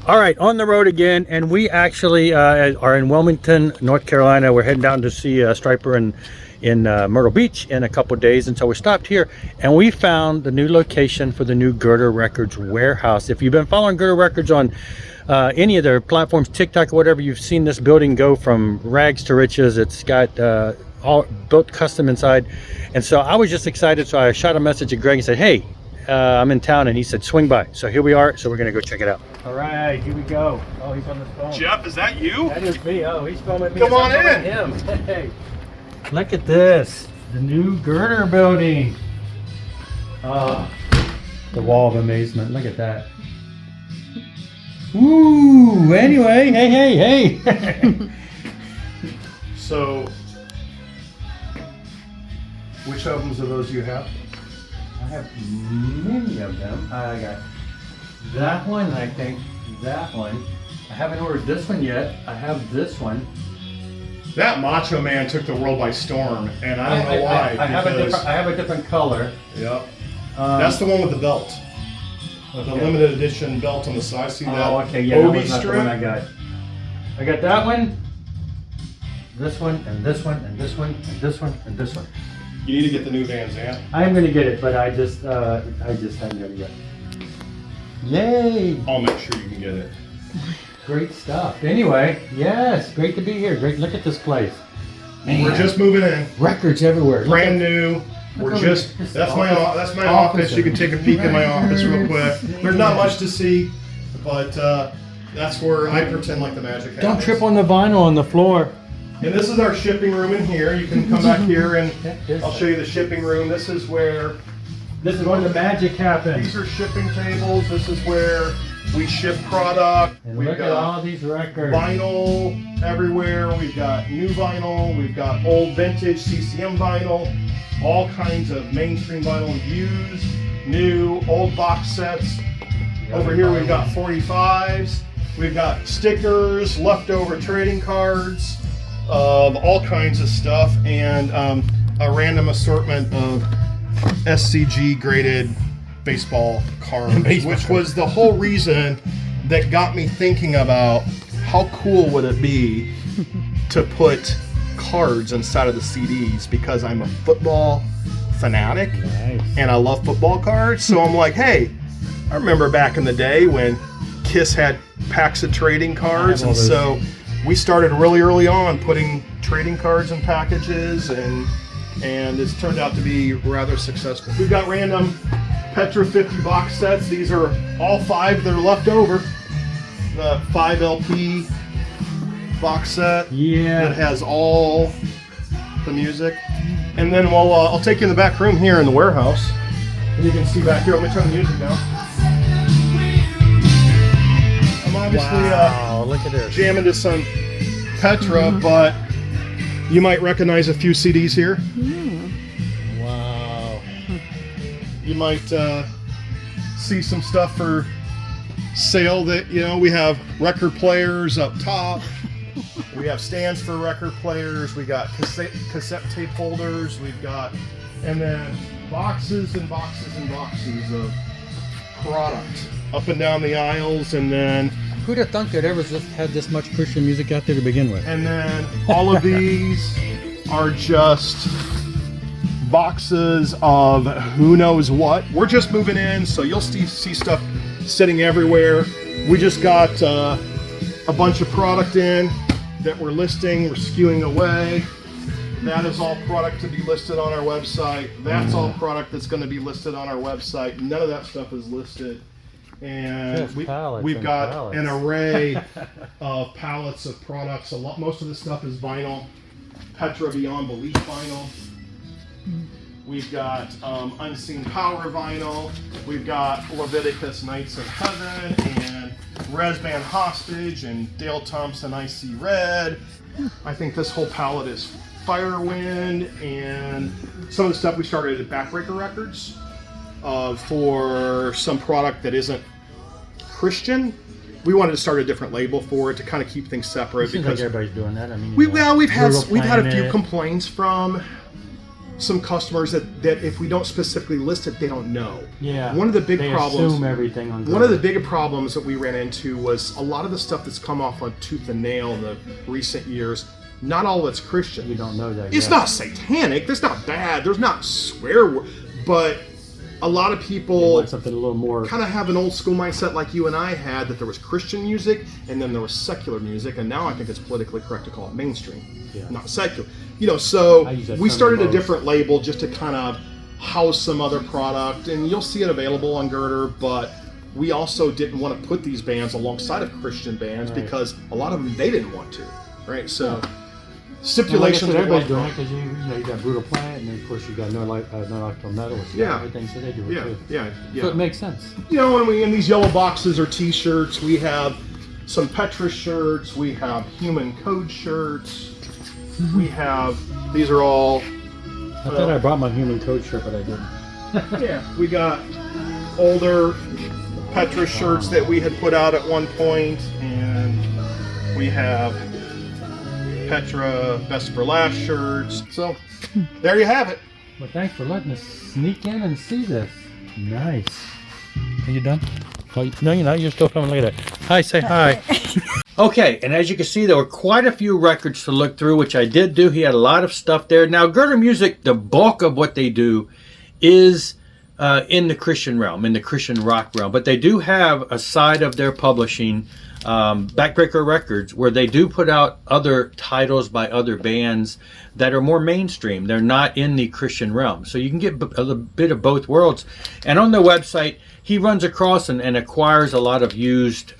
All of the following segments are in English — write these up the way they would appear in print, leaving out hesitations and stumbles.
All right, on the road again, and we actually are in Wilmington, North Carolina. We're heading down to see Stryper in Myrtle Beach in a couple of days, and so we stopped here and we found the new location for the new Girder Records warehouse. If you've been following Girder Records on any of their platforms, TikTok or whatever, you've seen this building go from rags to riches. It's got all built custom inside, and so I was just excited. So I shot a message at Greg and said, hey, I'm in town, and he said swing by. So here we are, so we're gonna go check it out. All right, here we go. Oh, he's on the phone. Jeff, is that you? That is me. Oh, he's filming me. Come on in. Him. Hey, look at this, the new Girder building. Oh, the wall of amazement. Look at that. Woo! Anyway, hey. So, which albums of those do you have? I have many of them. I got that one, I think that one. I haven't ordered this one yet. I have this one. That Macho Man took the world by storm, and I don't know why. I have a different color. Yep. That's the one with the belt. With the limited edition belt on the side. See that? Oh, okay. Yeah, that was not the one I got. I got that one, this one, and this one, and this one, and this one, and this one. You need to get the new Van Zandt. I am going to get it, but I just haven't got it yet. Yay! I'll make sure you can get it. Great stuff. Anyway, yes, great to be here. Great. Look at this place. Man. We're just moving in. Records everywhere. Brand new. We're just. That's my office. You can take a peek in my office real quick. There's not much to see, but that's where I pretend like the magic happens. Don't trip on the vinyl on the floor. And this is our shipping room in here. You can come back here and I'll show you the shipping room. This is where the magic happens. These are shipping tables. This is where we ship product. And We've look got at all these records. Vinyl everywhere. We've got new vinyl. We've got old vintage CCM vinyl. All kinds of mainstream vinyl, used, new, old box sets. Over here we've got 45s. We've got stickers, leftover trading cards of all kinds of stuff, and a random assortment of SCG graded baseball cards, which was the whole reason that got me thinking about how cool would it be to put cards inside of the CDs, because I'm a football fanatic. Nice. And I love football cards. So I'm like, hey, I remember back in the day when Kiss had packs of trading cards, and so we started really early on putting trading cards in packages, and it's turned out to be rather successful. We've got random Petra 50 box sets. These are all 5 that are left over. The 5 LP box set that has all the music. And then I'll take you in the back room here in the warehouse, and you can see back here. Let me turn the music down. I'm obviously look at this. jamming to some Petra, but you might recognize a few CDs here. Wow. You might see some stuff for sale that, we have record players up top. We have stands for record players. We got cassette tape holders. We've got, and then boxes and boxes and boxes of product up and down the aisles. And then Who'd have thunk that ever had this much Christian music out there to begin with? And then all of these are just boxes of who knows what. We're just moving in, so you'll see stuff sitting everywhere. We just got a bunch of product in that we're listing. We're skewing away. That is all product to be listed on our website. That's all product that's going to be listed on our website. None of that stuff is listed. And we've got an array of pallets of products. Most of the stuff is vinyl, Petra Beyond Belief vinyl. We've got Unseen Power vinyl. We've got Leviticus Knights of Heaven and Resband Hostage and Dale Thompson I See Red. I think this whole palette is Firewind, and some of the stuff we started at Backbreaker Records for some product that isn't Christian. We wanted to start a different label for it to kind of keep things separate. Seems like everybody's doing that. I mean, we've had a few complaints from some customers that if we don't specifically list it, they don't know. Yeah. One of the big they problems. assume everything on Girder. One of the big problems that we ran into was a lot of the stuff that's come off on tooth and nail in the recent years. Not all of it's Christian. You don't know that. It's yet. not satanic. That's not bad. There's not swear word, but a lot of You people want something a little more. kind of have an old school mindset like you and I had, that there was Christian music and then there was secular music, and now I think it's politically correct to call it mainstream, not secular. You know, so we started a different label just to kind of house some other product, and you'll see it available on Girder, but we also didn't want to put these bands alongside of Christian bands because a lot of them, they didn't want to, right? So stipulations. Everybody's doing it because you got Brutal Planet, and then of course you got No Electro Metal, which everything, so they do it too. Yeah. So it makes sense. You know, when we in these yellow boxes or T-shirts, we have some Petra shirts, we have Human Code shirts, we have, these are all. I thought I brought my Human Code shirt, but I didn't. Yeah, we got older Petra shirts that we had put out at one point, and we have Petra Best for Last shirts. So there you have it. Well, thanks for letting us sneak in and see this. Nice. Are you done? Oh, no, you're not. You're still filming. Look at that. Hi, say hi. Okay, and as you can see, there were quite a few records to look through, which I did do. He had a lot of stuff there. Now, Girder Music, the bulk of what they do is in the Christian realm, in the Christian rock realm. But they do have a side of their publishing, Backbreaker Records, where they do put out other titles by other bands that are more mainstream. They're not in the Christian realm. So you can get a bit of both worlds. And on their website, he runs across and acquires a lot of used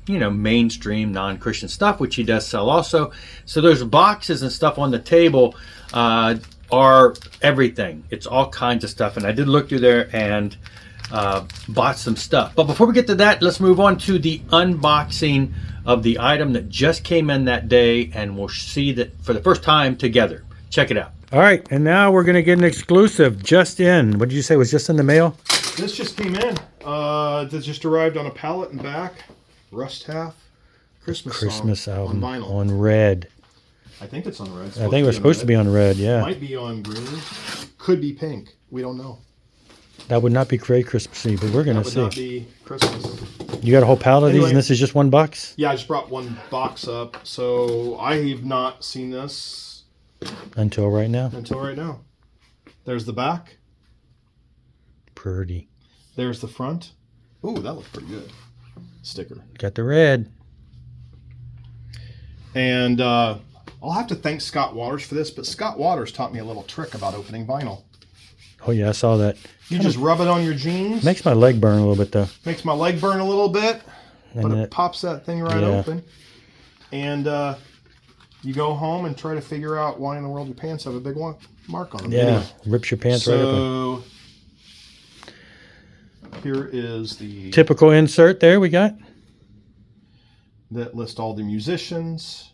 mainstream non-Christian stuff, which he does sell also. So those boxes and stuff on the table are everything. It's all kinds of stuff, and I did look through there and bought some stuff. But before we get to that, let's move on to the unboxing of the item that just came in that day, and we'll see that for the first time together. Check it out. All right, and now we're going to get an exclusive just in. What did you say was just in the mail? This just came in. This just arrived on a pallet and back. Rust Half Christmas song album on vinyl. On red. I think it's on red. I think it was supposed to be on red, yeah. Might be on green. Could be pink. We don't know. That would not be very Christmassy, but we're going to see. That would not be Christmas. You got a whole pallet of these, and this is just one box? Yeah, I just brought one box up. So I have not seen this. Until right now? Until right now. There's the back. Pretty. There's the front. Ooh, that looks pretty good. Sticker. Got the red. And I'll have to thank Scott Waters for this, but Scott Waters taught me a little trick about opening vinyl. Oh yeah, I saw that. You just rub it on your jeans. Makes my leg burn a little bit though. Makes my leg burn a little bit, but it pops that thing right open. And you go home and try to figure out why in the world your pants have a big mark on them. Yeah, anyway, rips your pants right open. Here is the typical insert there we got. That lists all the musicians.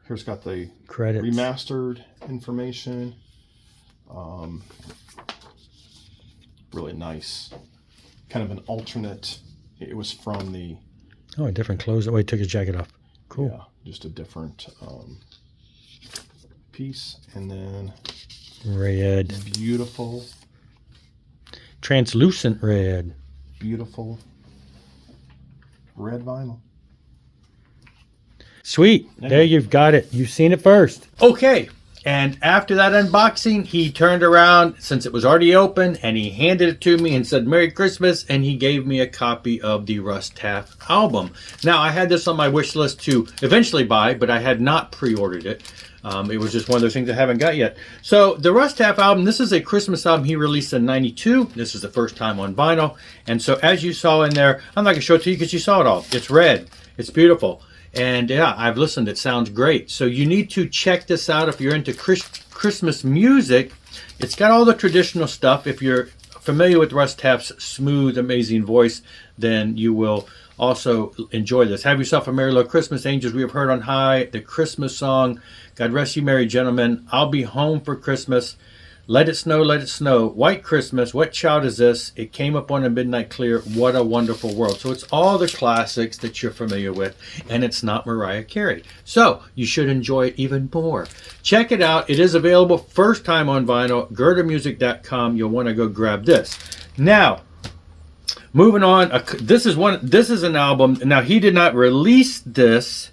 Here's got the credits, remastered information. Really nice. Kind of an alternate. It was from the... Oh, a different clothes. Oh, he took his jacket off. Cool. Yeah, just a different piece. And then... red. Beautiful. Translucent red. Beautiful red vinyl. Sweet. There you've got it. You've seen it first. Okay. And after that unboxing, he turned around, since it was already open, and he handed it to me and said, Merry Christmas, and he gave me a copy of the Rust Half album. Now, I had this on my wish list to eventually buy, but I had not pre-ordered it. It was just one of those things I haven't got yet. So, the Rust Half album, this is a Christmas album he released in '92. This is the first time on vinyl. And so, as you saw in there, I'm not going to show it to you because you saw it all. It's red. It's beautiful. And yeah, I've listened. It sounds great. So you need to check this out if you're into Christmas music. It's got all the traditional stuff. If you're familiar with Rust Half's smooth, amazing voice, then you will also enjoy this. Have yourself a merry little Christmas, angels we have heard on high. The Christmas song, God rest you merry gentlemen. I'll be home for Christmas. Let It Snow, Let It Snow, White Christmas, What Child Is This, It Came Upon a Midnight Clear, What a Wonderful World. So it's all the classics that you're familiar with, and it's not Mariah Carey. So you should enjoy it even more. Check it out. It is available first time on vinyl, girdermusic.com. You'll want to go grab this. Now, moving on, this is an album. Now, he did not release this,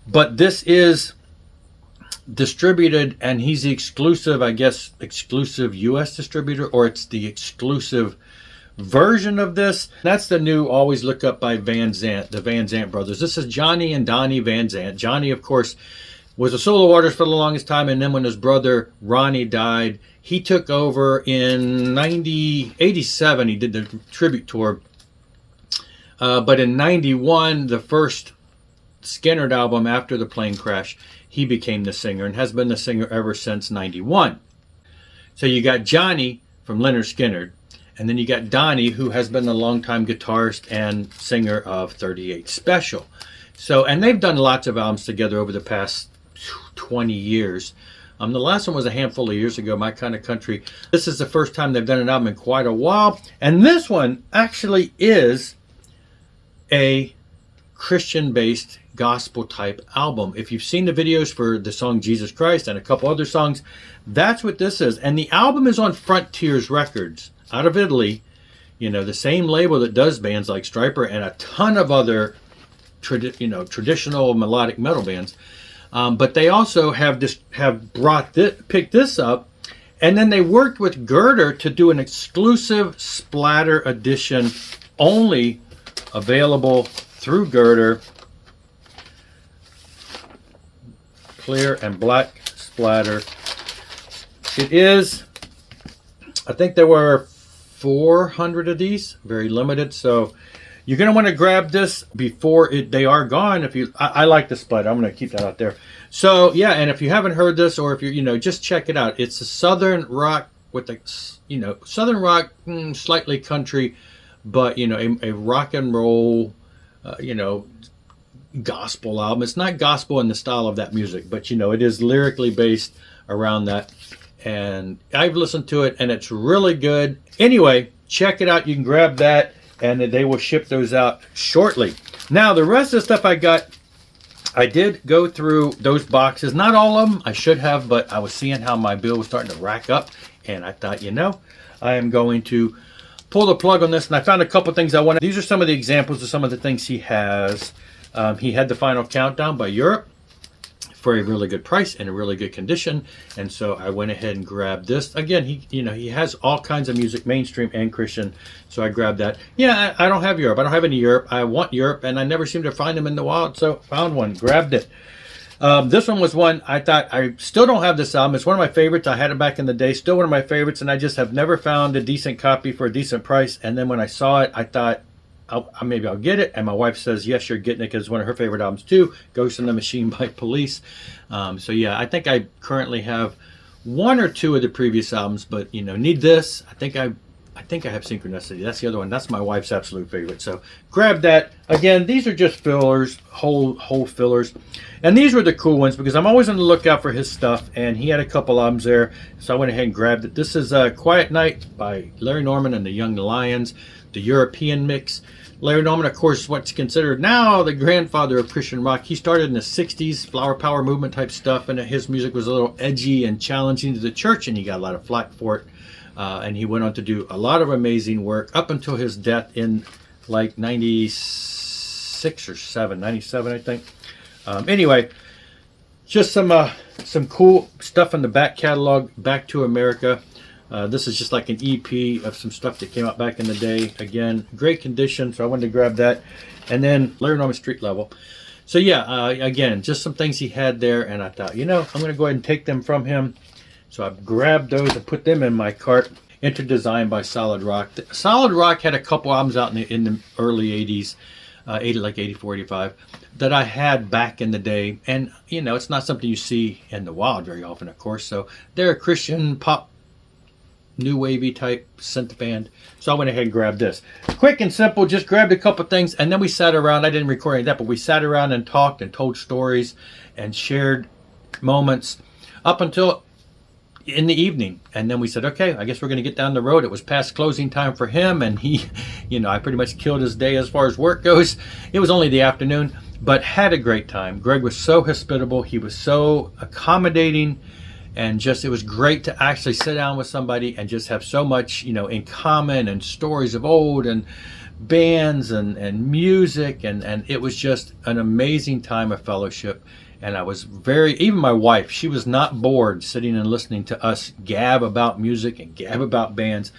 but this is distributed, and he's the exclusive, I guess, exclusive US distributor, or it's the exclusive version of this. That's the new Always Look Up by Van Zandt, the Van Zandt brothers. This is Johnny and Donnie Van Zandt. Johnny, of course, was a solo artist for the longest time, and then when his brother Ronnie died, he took over in 87. He did the tribute tour. But in 91, the first Skynyrd album after the plane crash, he became the singer and has been the singer ever since 91. So you got Johnny from Lynyrd Skynyrd, and then you got Donnie, who has been a longtime guitarist and singer of 38 Special. So, and they've done lots of albums together over the past 20 years. The last one was a handful of years ago, My Kind of Country. This is the first time they've done an album in quite a while. And this one actually is a Christian-based gospel type album. If you've seen the videos for the song Jesus Christ and a couple other songs, that's what this is. And the album is on Frontiers Records out of Italy, you know, the same label that does bands like Stryper and a ton of other traditional melodic metal bands. But they also have picked this up, and then they worked with Girder to do an exclusive splatter edition, only available through Girder. Clear and black splatter. It is, I think there were 400 of these, very limited. So you're going to want to grab this before they are gone. I like the splatter. I'm going to keep that out there. So yeah, and if you haven't heard this, or if you're, just check it out. It's a Southern rock with the, Southern rock, slightly country, but a rock and roll, gospel album. It's not gospel in the style of that music, but it is lyrically based around that. And I've listened to it, and it's really good. Anyway, check it out. You can grab that, and they will ship those out shortly. Now, the rest of the stuff I did go through those boxes. Not all of them. I should have, but I was seeing how my bill was starting to rack up, and I thought, I am going to pull the plug on this. And I found a couple things I wanted. These are some of the examples of some of the things he has. He had the Final Countdown by Europe for a really good price and a really good condition, and so I went ahead and grabbed this. Again, he has all kinds of music, mainstream and Christian, so I grabbed that. Yeah, I don't have Europe. I don't have any Europe. I want Europe, and I never seem to find them in the wild, so found one, grabbed it. This one was one I thought, I still don't have this album. It's one of my favorites. I had it back in the day, still one of my favorites, and I just have never found a decent copy for a decent price. And then when I saw it, I thought, maybe I'll get it. And my wife says, yes, you're getting it, because it's one of her favorite albums too, Ghost in the Machine by Police. So yeah, I think I currently have one or two of the previous albums, but need this. I think I have Synchronicity. That's the other one. That's my wife's absolute favorite. So grab that. Again, these are just fillers, whole fillers. And these were the cool ones, because I'm always on the lookout for his stuff, and he had a couple albums there, so I went ahead and grabbed it. This is Quiet Night by Larry Norman and the Young Lions, the European mix. Larry Norman, of course, what's considered now the grandfather of Christian rock. He started in the 60s, flower power movement type stuff, and his music was a little edgy and challenging to the church, and he got a lot of flack for it. And he went on to do a lot of amazing work up until his death in like 96 or 97, I think. Anyway, just some cool stuff in the back catalog, Back to America. This is just like an EP of some stuff that came out back in the day. Again, great condition, so I wanted to grab that. And then Larry Norman Street Level. So yeah, again, just some things he had there, and I thought, I'm going to go ahead and take them from him. So I grabbed those and put them in my cart. Interdesign by Solid Rock. Solid Rock had a couple albums out in the early 80s, like 84, 85, that I had back in the day. And, it's not something you see in the wild very often, of course. So they're a Christian pop, new wavy type synth band. So I went ahead and grabbed this. Quick and simple, just grabbed a couple things, and then we sat around. I didn't record any of that, but we sat around and talked and told stories and shared moments up until in the evening. And then we said, okay, I guess we're going to get down the road. It was past closing time for him, and he, I pretty much killed his day as far as work goes. It was only the afternoon, but had a great time. Greg was so hospitable. He was so accommodating, and just, it was great to actually sit down with somebody and just have so much, in common, and stories of old, and bands, and music, and it was just an amazing time of fellowship. And I was even my wife, she was not bored sitting and listening to us gab about music and gab about bands.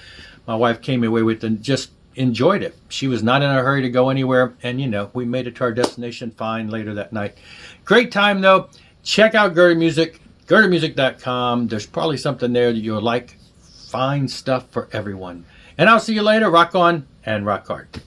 My wife came away with and just enjoyed it. She was not in a hurry to go anywhere. And, we made it to our destination fine later that night. Great time, though. Check out Girder Music, girdermusic.com. There's probably something there that you'll like. Fine stuff for everyone. And I'll see you later. Rock on and rock hard.